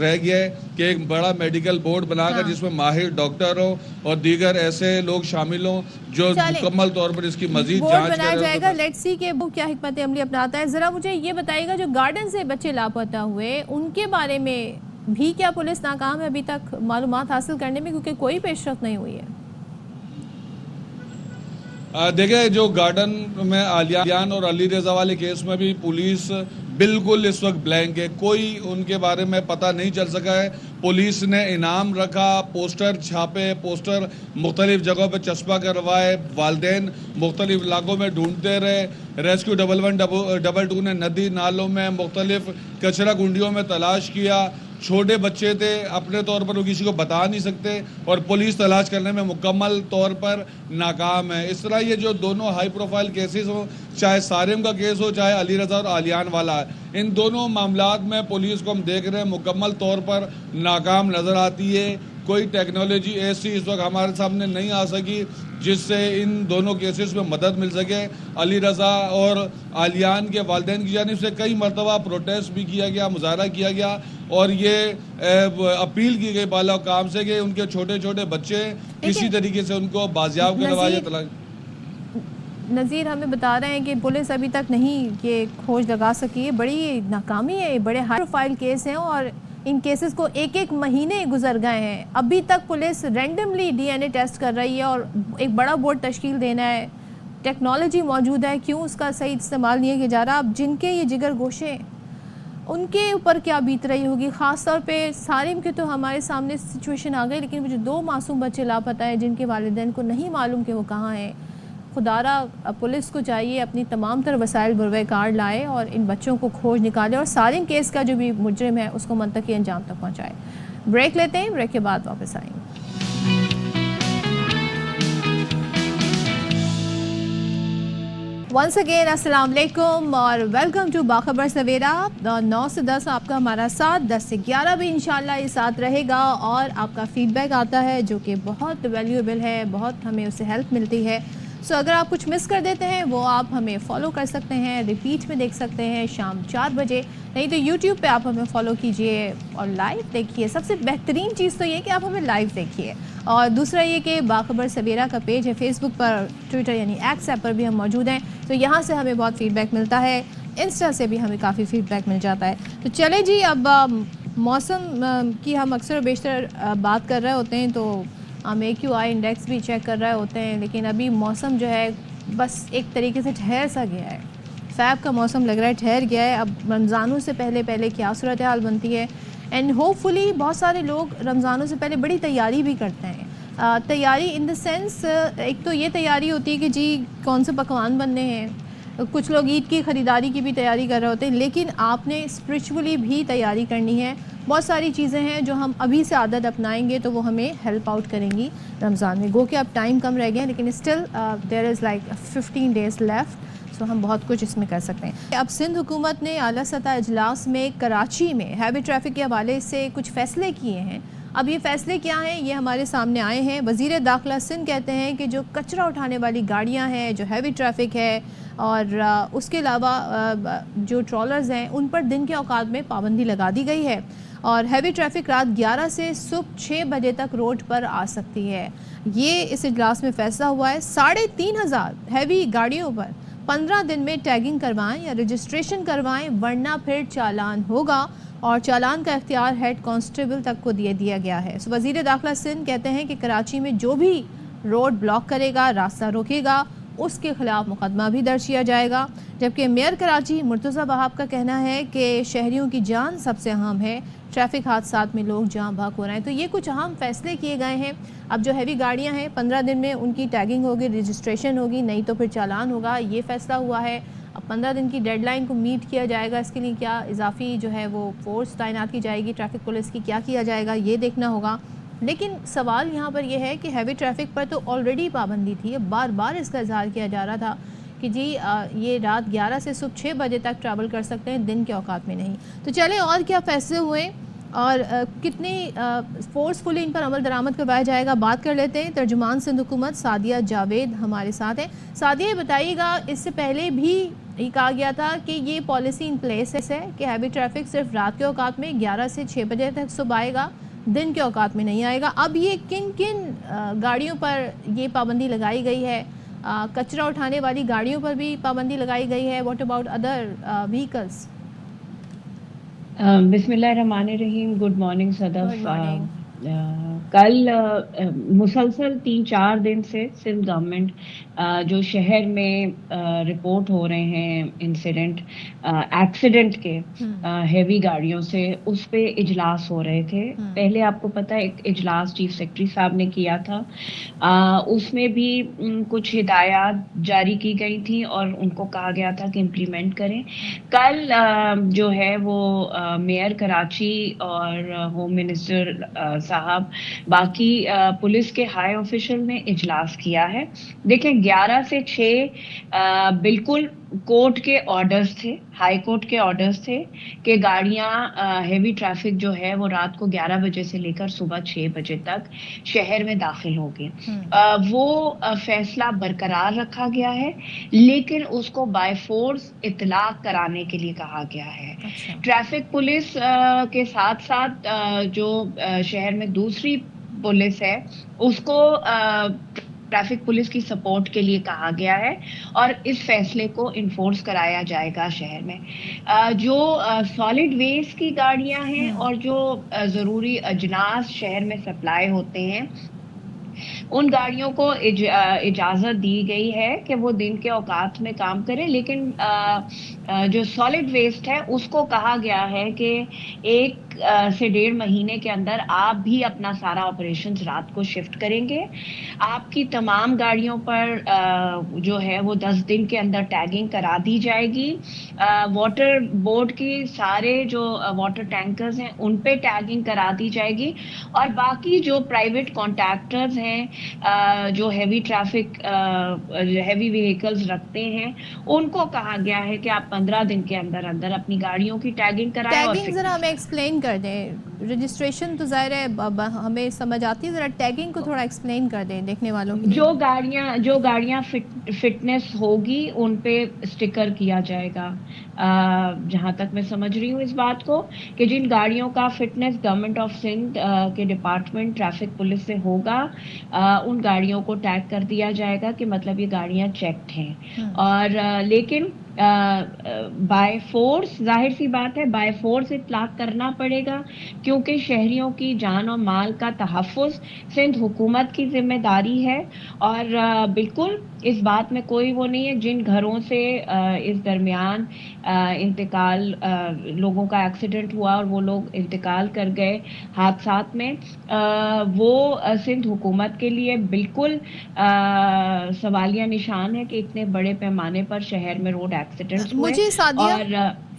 رہ گیا ہے کہ ایک بڑا میڈیکل بورڈ بنا کر جس میں ماہر ڈاکٹر ہوں اور دیگر ایسے لوگ شامل ہوں جو مکمل طور پر اس کی مزید جانچ بنایا جائے گا. لیٹس سی کہ وہ کیا حکمت عملی اپناتا ہے. ذرا مجھے یہ بتائیے گا جو گارڈن سے بچے لاپتہ ہوئے ان کے بارے میں بھی کیا پولیس ناکام ہے ابھی تک معلومات حاصل کرنے میں، کیونکہ کوئی پیش رفت نہیں ہوئی ہے؟ دیکھیں، جو گارڈن میں عالیان اور علی رضا والے کیس میں بھی پولیس بالکل اس وقت بلینک ہے، کوئی ان کے بارے میں پتہ نہیں چل سکا ہے. پولیس نے انعام رکھا، پوسٹر چھاپے، پوسٹر مختلف جگہوں پہ چسپاں کروائے، والدین مختلف علاقوں میں ڈھونڈتے رہے. ریسکیو 112 نے ندی نالوں میں مختلف کچرا کنڈیوں میں تلاش کیا. چھوٹے بچے تھے، اپنے طور پر وہ کسی کو بتا نہیں سکتے اور پولیس تلاش کرنے میں مکمل طور پر ناکام ہے. اس طرح یہ جو دونوں ہائی پروفائل کیسز ہوں، چاہے سارم کا کیس ہو چاہے علی رضا اور عالیان والا، ان دونوں معاملات میں پولیس کو ہم دیکھ رہے ہیں مکمل طور پر ناکام نظر آتی ہے. کوئی ٹیکنالوجی ایسی اس وقت ہمارے سامنے نہیں آ سکی جس سے ان دونوں کیسز میں مدد مل سکے. علی رضا اور عالیان کے والدین کی جانب سے کئی مرتبہ پروٹیسٹ بھی کیا گیا، مظاہرہ کیا گیا اور یہ اپیل کی گئی بالا حکام سے کہ ان کے چھوٹے چھوٹے بچے کسی طریقے سے ان کو بازیاب کروا جائے. نذیر ہمیں بتا رہے ہیں کہ پولیس ابھی تک نہیں یہ کھوج لگا سکی ہے، بڑی ناکامی ہے، بڑے ہائی پروفائل کیس ہیں اور ان کیسز کو ایک مہینے گزر گئے ہیں. ابھی تک پولیس رینڈملی DNA ٹیسٹ کر رہی ہے اور ایک بڑا بورڈ تشکیل دینا ہے. ٹیکنالوجی موجود ہے، کیوں اس کا صحیح استعمال نہیں کیا جا رہا؟ اب جن کے یہ جگر گوشے ان کے اوپر کیا بیت رہی ہوگی؟ خاص طور پہ سارم کے تو ہمارے سامنے سچویشن آ گئی، لیکن وہ جو 2 معصوم بچے لاپتہ ہیں جن کے والدین کو نہیں معلوم کہ وہ کہاں ہیں. خدارا پولیس کو چاہیے اپنی تمام تر وسائل بروئے کار لائے اور ان بچوں کو کھوج نکالے اور سارم کیس کا جو بھی مجرم ہے اس کو منطقی انجام تک پہنچائے. بریک لیتے ہیں، بریک کے بعد واپس آئیں گے. ونس اگین السلام علیکم اور ویلکم ٹو باخبر سویرا. 9 سے 10 آپ کا ہمارا ساتھ، 10 سے 11 بھی انشاءاللہ یہ ساتھ رہے گا اور آپ کا فیڈ بیک آتا ہے جو کہ بہت ویلیوبل ہے، بہت ہمیں اس سے ہیلپ ملتی ہے. سو اگر آپ کچھ مس کر دیتے ہیں وہ آپ ہمیں فالو کر سکتے ہیں، ریپیٹ میں دیکھ سکتے ہیں شام 4 بجے، نہیں تو یوٹیوب پہ آپ ہمیں فالو کیجئے اور لائیو دیکھیے. سب سے بہترین چیز تو یہ کہ آپ ہمیں لائیو دیکھیے. اور دوسرا یہ کہ باخبر سویرا کا پیج ہے فیس بک پر، ٹویٹر یعنی ایکس ایپ پر بھی ہم موجود ہیں، تو یہاں سے ہمیں بہت فیڈ بیک ملتا ہے، انسٹا سے بھی ہمیں کافی فیڈ بیک مل جاتا ہے. تو چلے جی، اب موسم کی ہم اکثر و بیشتر بات کر رہے ہوتے ہیں تو ہم AQI انڈیکس بھی چیک کر رہے ہوتے ہیں، لیکن ابھی موسم جو ہے بس ایک طریقے سے ٹھہر سا گیا ہے. فیب کا موسم لگ رہا ہے ٹھہر گیا ہے. اب رمضانوں سے پہلے کیا صورتحال بنتی ہے، اینڈ ہوپ فلی بہت سارے لوگ رمضانوں سے پہلے بڑی تیاری بھی کرتے ہیں. تیاری ان دا سینس، ایک تو یہ تیاری ہوتی ہے کہ جی کون سے پکوان بننے ہیں، کچھ لوگ عید کی خریداری کی بھی تیاری کر رہے ہوتے ہیں، لیکن آپ نے اسپرچولی بھی تیاری کرنی ہے. بہت ساری چیزیں ہیں جو ہم ابھی سے عادت اپنائیں گے تو وہ ہمیں ہیلپ آؤٹ کریں گی رمضان میں. گو کہ اب ٹائم کم رہ گیا لیکن still there is like 15 days left, so ہم بہت کچھ اس میں کر سکتے ہیں. اب سندھ حکومت نے اعلیٰ سطح اجلاس میں کراچی میں ہیوی ٹریفک کے حوالے سے کچھ فیصلے کیے ہیں. اب یہ فیصلے کیا ہیں یہ ہمارے سامنے آئے ہیں. وزیر داخلہ سندھ کہتے ہیں کہ جو کچرا اٹھانے والی گاڑیاں ہیں، جو ہیوی ٹریفک ہے اور اس کے علاوہ جو ٹرالرز ہیں ان پر دن کے اوقات میں پابندی لگا دی گئی ہے اور ہیوی ٹریفک رات 11 سے صبح 6 بجے تک روڈ پر آ سکتی ہے. یہ اس اجلاس میں فیصلہ ہوا ہے. 3500 ہیوی گاڑیوں پر 15 دن میں ٹیگنگ کروائیں یا رجسٹریشن کروائیں ورنہ پھر چالان ہوگا اور چالان کا اختیار ہیڈ کانسٹیبل تک کو دیا گیا ہے. وزیر داخلہ سندھ کہتے ہیں کہ کراچی میں جو بھی روڈ بلاک کرے گا، راستہ روکے گا، اس کے خلاف مقدمہ بھی درج کیا جائے گا. جبکہ میئر کراچی مرتضی وہاب کا کہنا ہے کہ شہریوں کی جان سب سے اہم ہے, ٹریفک حادثات میں لوگ جاں بحق ہو رہے ہیں. تو یہ کچھ اہم فیصلے کیے گئے ہیں. اب جو ہیوی گاڑیاں ہیں 15 دن میں ان کی ٹیگنگ ہوگی, رجسٹریشن ہوگی, نہیں تو پھر چالان ہوگا, یہ فیصلہ ہوا ہے. اب 15 دن کی ڈیڈ لائن کو میٹ کیا جائے گا, اس کے لیے کیا اضافی جو ہے وہ فورس تعینات کی جائے گی ٹریفک پولیس کی, کیا جائے گا یہ دیکھنا ہوگا. لیکن سوال یہاں پر یہ ہے کہ ہیوی ٹریفک پر تو آلریڈی پابندی تھی, بار بار اس کا اظہار کیا جا رہا تھا کہ جی یہ رات 11 سے صبح 6 بجے تک ٹریول کر سکتے ہیں, دن کے اوقات میں نہیں. تو چلیں اور کیا فیصلے ہوئے اور کتنی فورسفلی ان پر عمل درآمد کروایا جائے گا, بات کر لیتے ہیں. ترجمان سندھ حکومت سعدیہ جاوید ہمارے ساتھ ہیں. سعدیہ یہ بتائیے گا, اس سے پہلے بھی یہ کہا گیا تھا کہ یہ پالیسی ان پلیس ہے کہ ہیوی ٹریفک صرف رات کے اوقات میں 11 سے 6 بجے تک صبح آئے گا, دن کے اوقات میں نہیں آئے گا. اب یہ کن گاڑیوں پر یہ پابندی لگائی گئی ہے؟ کچرا اٹھانے والی گاڑیوں پر بھی پابندی لگائی گئی ہے. What about other vehicles? بسم اللہ الرحمن الرحیم. گڈ مارننگ صدف. Good morning. کل مسلسل 3-4 دن سے سندھ گورنمنٹ جو شہر میں رپورٹ ہو رہے ہیں انسیڈنٹ ایکسیڈنٹ کے ہیوی گاڑیوں سے, اس پہ اجلاس ہو رہے تھے. پہلے آپ کو پتہ ایک اجلاس چیف سیکرٹری صاحب نے کیا تھا, اس میں بھی کچھ ہدایات جاری کی گئی تھیں اور ان کو کہا گیا تھا کہ امپلیمنٹ کریں. کل جو ہے وہ میئر کراچی اور ہوم منسٹر صاحب باقی پولیس کے ہائی آفیشل نے اجلاس کیا ہے. دیکھیں 11 سے 6 بالکل کورٹ کے آرڈرز تھے, ہائی کورٹ کے آرڈرز تھے کہ گاڑیاں ہیوی ٹریفک جو ہے وہ رات کو 11 بجے سے لے کر صبح 6 بجے تک شہر میں داخل ہوگی. وہ فیصلہ برقرار رکھا گیا ہے, لیکن اس کو بائی فورس اطلاق کرانے کے لیے کہا گیا ہے. ٹریفک پولیس کے ساتھ ساتھ جو شہر میں دوسری پولیس ہے اس کو ٹریفک پولیس کی سپورٹ کے لیے کہا گیا ہے, اور اس فیصلے کو انفورس کرایا جائے گا شہر میں. جو سالڈ ویسٹ کی گاڑیاں ہیں اور جو ضروری اجناس شہر میں سپلائی ہوتے ہیں, ان گاڑیوں کو اجازت دی گئی ہے کہ وہ دن کے اوقات میں کام کریں, لیکن جو سالڈ ویسٹ ہے اس کو کہا گیا ہے کہ 1 سے 1.5 مہینے کے اندر آپ بھی اپنا سارا آپریشنز رات کو شفٹ کریں گے. آپ کی تمام گاڑیوں پر جو ہے وہ 10 دن کے اندر ٹیگنگ کرا دی جائے گی. واٹر بورڈ کی سارے جو واٹر ٹینکرز ہیں ان پہ ٹیگنگ کرا دی جائے گی, اور باقی جو پرائیویٹ کانٹریکٹرز ہیں جو ہیوی ٹریفک ہیوی وہیکلز رکھتے ہیں ان کو کہا گیا ہے کہ آپ 15 دن کے اندر اندر اپنی گاڑیوں کی ٹیگنگ کرائیں. ٹیگنگ ذرا ہمیں ایکسپلین کر دیں. رجسٹریشن تو ظاہر ہے ہمیں سمجھ آتی ہے, ذرا ٹیگنگ کو تھوڑا ایکسپلین کر دیں دیکھنے والوں کے لیے. جو گاڑیاں فٹنس ہوگی ان پہ اسٹیکر کیا جائے گا. جہاں تک میں سمجھ رہی ہوں اس بات کو کہ جن گاڑیوں کا فٹنس گورنمنٹ آف سندھ کے ڈپارٹمنٹ ٹریفک پولیس سے ہوگا ان گاڑیوں کو ٹیگ کر دیا جائے گا کہ مطلب یہ گاڑیاں چیکڈ ہیں. اور لیکن بائی فورس, ظاہر سی بات ہے بائی فورس اطلاق کرنا پڑے گا, کیونکہ شہریوں کی جان و مال کا تحفظ سندھ حکومت کی ذمہ داری ہے. اور بالکل اس بات میں کوئی وہ نہیں ہے. جن گھروں سے اس درمیان انتقال لوگوں کا ایکسیڈنٹ ہوا اور وہ لوگ انتقال کر گئے حادثات میں, وہ سندھ حکومت کے لیے بالکل سوالیہ نشان ہے کہ اتنے بڑے پیمانے پر شہر میں روڈ ایکسیڈنٹس ہوئے. مجھے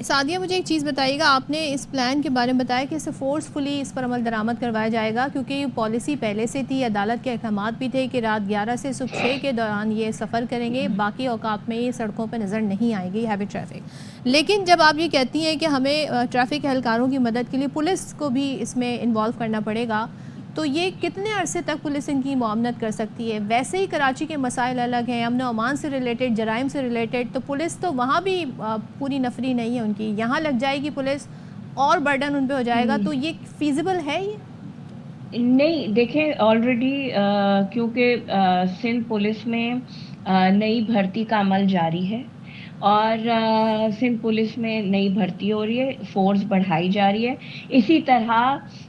سعدیہ مجھے ایک چیز بتائیے گا, آپ نے اس پلان کے بارے میں بتایا کہ اسے فورسفلی اس پر عمل درآمد کروایا جائے گا, کیونکہ یہ پالیسی پہلے سے تھی, عدالت کے احکامات بھی تھے کہ رات 11 سے صبح 6 کے دوران یہ سفر کریں گے, باقی اوقات میں یہ سڑکوں پہ نظر نہیں آئے گی ہیوی ٹریفک. لیکن جب آپ یہ کہتی ہیں کہ ہمیں ٹریفک اہلکاروں کی مدد کے لیے پولیس کو بھی اس میں انوالو کرنا پڑے گا, تو یہ کتنے عرصے تک پولیس ان کی معاونت کر سکتی ہے؟ ویسے ہی کراچی کے مسائل الگ ہیں, امن و امان سے ریلیٹڈ, جرائم سے ریلیٹڈ, تو پولیس تو وہاں بھی پوری نفری نہیں ہے ان کی, یہاں لگ جائے گی پولیس اور برڈن ان پہ ہو جائے گا. تو یہ فیزیبل ہے یہ؟ نہیں, دیکھیں آلریڈی کیونکہ سندھ پولیس میں نئی بھرتی کا عمل جاری ہے اور سندھ پولیس میں نئی بھرتی ہو رہی ہے, فورس بڑھائی جا رہی ہے. اسی طرح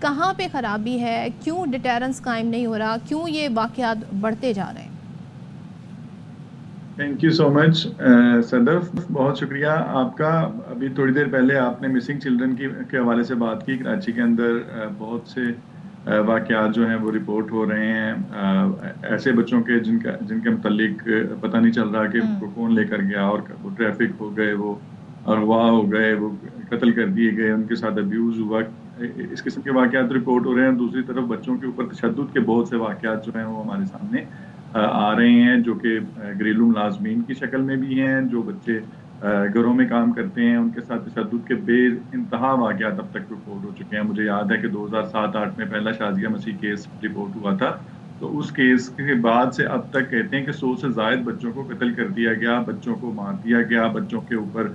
کہاں پہ خرابی ہے, کیوں ڈیٹرنس قائم نہیں ہو رہا, کیوں یہ واقعات بڑھتے جا رہے ہیں؟ تھینک یو سو مچ صدف, بہت شکریہ آپ کا. ابھی تھوڑی دیر پہلے آپ نے مسنگ چلڈرن کے حوالے سے بات کی. کراچی کے اندر بہت سے واقعات جو ہیں وہ رپورٹ ہو رہے ہیں, ایسے بچوں کے جن کے متعلق پتہ نہیں چل رہا کہ ان کو کون لے کر گیا, اور وہ ٹریفک ہو گئے, وہ اغوا ہو گئے, وہ قتل کر دیے گئے, ان کے ساتھ ابیوز ہوا. اس قسم کے واقعات رپورٹ ہو رہے ہیں. دوسری طرف بچوں کے اوپر تشدد کے بہت سے واقعات جو ہیں وہ ہمارے سامنے آ رہے ہیں, جو کہ گھریلو ملازمین کی شکل میں بھی ہیں. جو بچے گھروں میں کام کرتے ہیں ان کے ساتھ تشدد کے بے انتہا واقعات اب تک رپورٹ ہو چکے ہیں. مجھے یاد ہے کہ 2007-8 میں پہلا شازیہ مسیح کیس رپورٹ ہوا تھا, تو اس کیس کے بعد سے اب تک کہتے ہیں کہ 100 سے زائد بچوں کو قتل کر دیا گیا, بچوں کو مار دیا گیا, بچوں کے اوپر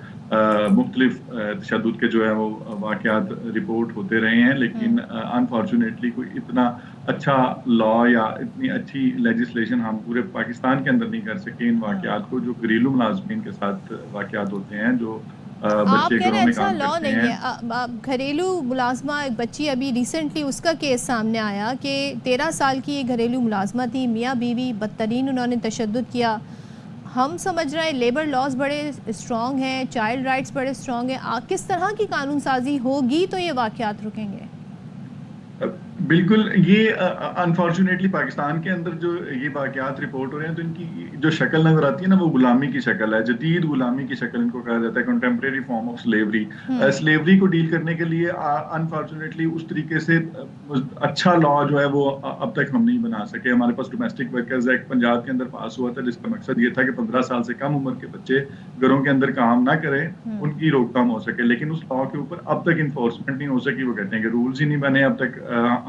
مختلف تشدد کے جو ہے وہ واقعات رپورٹ ہوتے رہے ہیں. لیکن انفارچونیٹلی کوئی اتنا اچھا لا یا اتنی اچھی لیجسلیشن ہم پورے پاکستان کے اندر نہیں کر سکے ان واقعات کو, جو گھریلو ملازمین کے ساتھ واقعات ہوتے ہیں, جو بچے گھروں میں کام کرتے ہیں. گھریلو ملازمہ ایک بچی ابھی ریسنٹلی اس کا کیس سامنے آیا کہ 13 سال کی یہ گھریلو ملازمہ تھی, میاں بیوی بدترین انہوں نے تشدد کیا. ہم سمجھ رہے ہیں لیبر لاز بڑے اسٹرانگ ہیں, چائلڈ رائٹس بڑے اسٹرانگ ہیں, کس طرح کی قانون سازی ہوگی تو یہ واقعات رکیں گے؟ بالکل, یہ انفارچونیٹلی پاکستان کے اندر جو یہ واقعات رپورٹ ہو رہے ہیں تو ان کی جو شکل نظر آتی ہے نا وہ غلامی کی شکل ہے, جدید غلامی کی شکل ان کو کہا جاتا ہے, contemporary form of slavery. Slavery کو ڈیل کرنے کے لیے انفارچونیٹلی اس طریقے سے اچھا لا جو ہے وہ اب تک ہم نہیں بنا سکے. ہمارے پاس ڈومیسٹک ورکرز ایکٹ پنجاب کے اندر پاس ہوا تھا, جس کا مقصد یہ تھا کہ 15 سال سے کم عمر کے بچے گھروں کے اندر کام نہ کریں, ان کی روک تھام ہو سکے. لیکن اس لا کے اوپر اب تک انفورسمنٹ نہیں ہو سکی. وہ کہتے ہیں کہ رولز ہی نہیں بنے اب تک,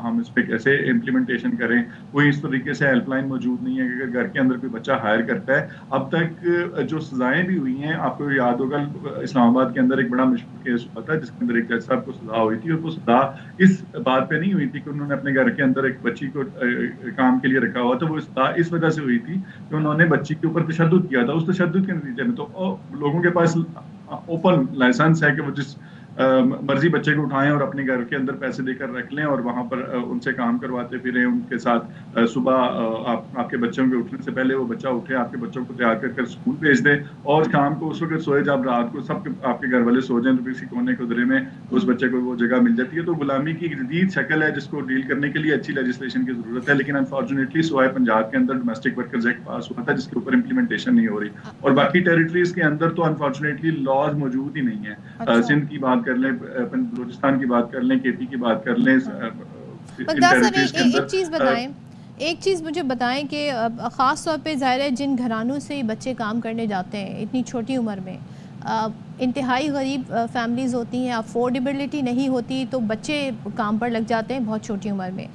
ہم اس پہ کیسے امپلیمنٹیشن کریں. کوئی اس طریقے سے ہیلپ لائن موجود نہیں ہے کہ اگر گھر کے اندر کوئی بچہ ہائر کرتا ہے. اب تک جو سزائیں بھی ہوئی ہیں, آپ کو یاد ہوگا اسلام آباد کے اندر ایک بڑا مشہور کیس ہوا تھا جس کے اندر ایک جج صاحب کو سزا ہوئی تھی, اور وہ سزا اس بات پہ نہیں ہوئی تھی کہ انہوں نے اپنے گھر کے اندر ایک بچی کو کام کے لیے رکھا ہوا تھا. وہ سزا اس وجہ سے ہوئی تھی کہ انہوں نے بچی کے اوپر تشدد کیا تھا. اس تشدد کے نتیجے میں تو لوگوں کے پاس اوپن لائسنس ہے کہ وہ جس مرضی بچے کو اٹھائیں اور اپنے گھر کے اندر پیسے دے کر رکھ لیں, اور وہاں پر ان سے کام کرواتے پھریں. ان کے ساتھ صبح آپ کے بچوں کے اٹھنے سے پہلے وہ بچہ اٹھے, آپ کے بچوں کو تیار کر اسکول بھیج دیں, اور شام کو اس وقت سوئے جب رات کو سب آپ کے گھر والے سو جائیں تو کسی کونے قدرے میں اس بچے کو وہ جگہ مل جاتی ہے. تو غلامی کی ایک جدید شکل ہے جس کو ڈیل کرنے کے لیے اچھی لیجسلیشن کی ضرورت ہے. لیکن انفارچونیٹلی سوائے پنجاب کے اندر ڈومیسٹک ورکرز ایکٹ پاس ہوا تھا جس کے اوپر امپلیمنٹیشن نہیں ہو رہی, اور باقی ٹیریٹریز کے اندر تو انفارچونیٹلی لاز موجود ہی نہیں ہیں. سندھ کی بات کر لیں, بلوچستان کی بات کر لیں, کے پی کی بات کر لیں. ایک چیز مجھے بتائیں کہ خاص طور پہ ظاہر ہے جن گھرانوں سے بچے کام کرنے جاتے ہیں اتنی چھوٹی عمر میں, انتہائی غریب فیملیز ہوتی ہیں, افورڈیبلٹی نہیں ہوتی تو بچے کام پر لگ جاتے ہیں بہت چھوٹی عمر میں.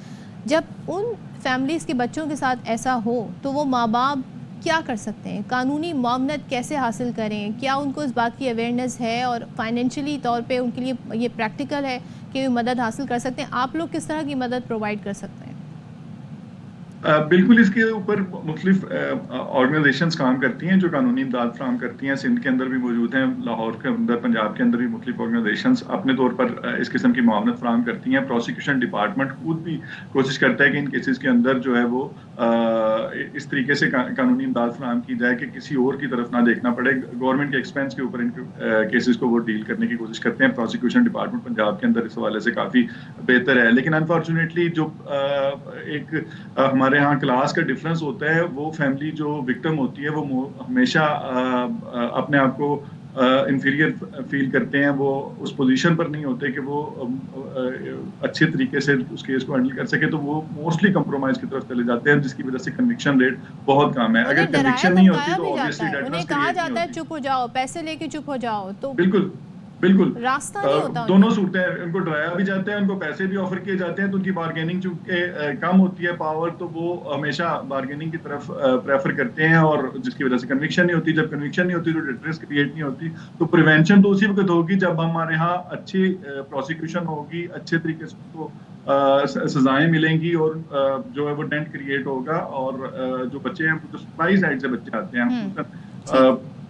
جب ان فیملیز کے بچوں کے ساتھ ایسا ہو تو وہ ماں باپ کیا کر سکتے ہیں؟ قانونی معاونت کیسے حاصل کریں؟ کیا ان کو اس بات کی اویئرنیس ہے, اور فائنینشلی طور پہ ان کے لیے یہ پریکٹیکل ہے کہ وہ مدد حاصل کر سکتے ہیں؟ آپ لوگ کس طرح کی مدد پرووائڈ کر سکتے ہیں؟ بالکل, اس کے اوپر مختلف آرگنائزیشنز کام کرتی ہیں جو قانونی امداد فراہم کرتی ہیں. سندھ کے اندر بھی موجود ہیں, لاہور کے اندر, پنجاب کے اندر بھی مختلف آرگنائزیشنز اپنے طور پر اس قسم کی معاونت فراہم کرتی ہیں. پروسیکیوشن ڈپارٹمنٹ خود بھی کوشش کرتا ہے کہ ان کیسز کے اندر جو ہے وہ اس طریقے سے قانونی امداد فراہم کی جائے کہ کسی اور کی طرف نہ دیکھنا پڑے. گورنمنٹ کے ایکسپینس کے اوپر ان کیسز کو وہ ڈیل کرنے کی کوشش کرتے ہیں. پروسیکیوشن ڈپارٹمنٹ پنجاب کے اندر اس حوالے سے کافی بہتر ہے. لیکن انفارچونیٹلی جو ایک ہمارے یہاں کلاس کا ڈفرنس ہوتا ہے, وہ فیملی جو وکٹم ہوتی ہے وہ ہمیشہ اپنے آپ کو انفیریئر فیل کرتے ہیں. وہ اس پوزیشن پر نہیں ہوتے کہ وہ اچھے طریقے سے اس کیس کو ہینڈل کر سکے, تو وہ موسٹلی کمپرومائز کی طرف چلے جاتے ہیں, جس کی وجہ سے کنوکشن ریٹ بہت کم ہے. اگر کنوکشن نہیں ہوتی تو obviously انہیں کہا جاتا ہے چپ ہو جاؤ, پیسے لے کے چپ ہو جاؤ, تو بالکل راستہ نہیں ہوتا. دونوں صورتیں, ان کو ڈرایا بھی جاتا ہے, ان کو پیسے بھی آفر کیے جاتے ہیں, تو ان کی بارگیننگ چونکہ کم ہوتی ہے پاور, تو وہ ہمیشہ بارگیننگ کی طرف پریفر کرتے ہیں, اور جس کی وجہ سے کنوکشن نہیں ہوتی. جب کنوکشن نہیں ہوتی تو ڈیٹرنس کریٹ نہیں ہوتی. تو پریونشن تو اسی وقت ہوگی جب ہمارے یہاں اچھی پروسیکیوشن ہوگی, اچھے طریقے سے اس کو سزائیں ملیں گی, اور جو ہے وہ ڈینٹ کریٹ ہوگا, اور جو بچے ہیں جو سپلائی سائڈ سے بچے آتے ہیں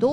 2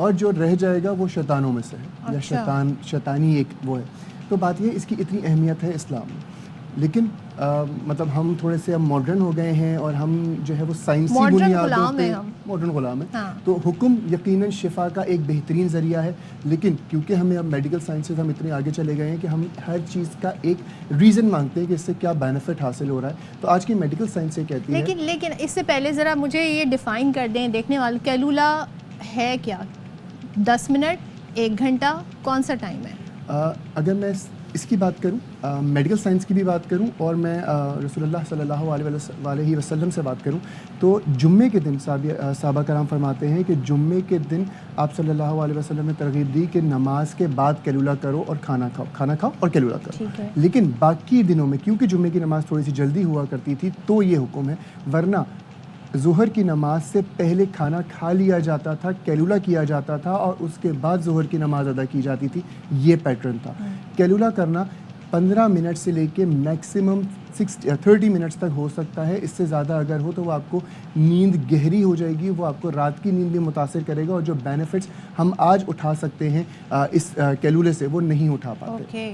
اور جو رہ جائے گا وہ شیطانوں میں سے ہے، یا شیطانی ایک وہ ہے. تو بات یہ اس کی اتنی اہمیت ہے اسلام میں. لیکن مطلب ہم تھوڑے سے اب ماڈرن ہو گئے ہیں اور ہم جو ہے وہ سائنسی بنیادوں پہ ماڈرن غلام ہیں. تو حکم یقیناً شفا کا ایک بہترین ذریعہ ہے، لیکن کیونکہ ہمیں اب میڈیکل سائنسز ہم اتنے آگے چلے گئے ہیں کہ ہم ہر چیز کا ایک ریزن مانگتے ہیں کہ اس سے کیا بینیفٹ حاصل ہو رہا ہے. تو آج کی میڈیکل سائنس یہ کہتی ہے. لیکن اس سے پہلے ذرا مجھے یہ ڈیفائن کر دیں دیکھنے والے، کیلولا ہے کیا؟ 10 منٹ، 1 گھنٹہ، کون سا ٹائم ہے؟ اگر میں اس کی بات کروں، میڈیکل سائنس کی بھی بات کروں، اور میں رسول اللہ صلی اللہ علیہ وسلم سے بات کروں، تو جمعے کے دن صحابہ کرام فرماتے ہیں کہ جمعے کے دن آپ صلی اللہ علیہ وسلم نے ترغیب دی کہ نماز کے بعد کیلولا کرو اور کھانا کھاؤ اور کیلولا کرو. لیکن باقی دنوں میں کیونکہ جمعے کی نماز تھوڑی سی جلدی ہوا کرتی تھی تو یہ حکم ہے، ورنہ ظہر کی نماز سے پہلے کھانا کھا لیا جاتا تھا، کیلولا کیا جاتا تھا، اور اس کے بعد ظہر کی نماز ادا کی جاتی تھی. یہ پیٹرن تھا. کیلولا کرنا 15 منٹ سے لے کے میکسیمم 30 منٹس تک ہو سکتا ہے. اس سے زیادہ اگر ہو تو وہ آپ کو نیند گہری ہو جائے گی، وہ آپ کو رات کی نیند بھی متاثر کرے گا، اور جو بینیفٹس ہم آج اٹھا سکتے ہیں اس کیلولے سے وہ نہیں اٹھا پاتے.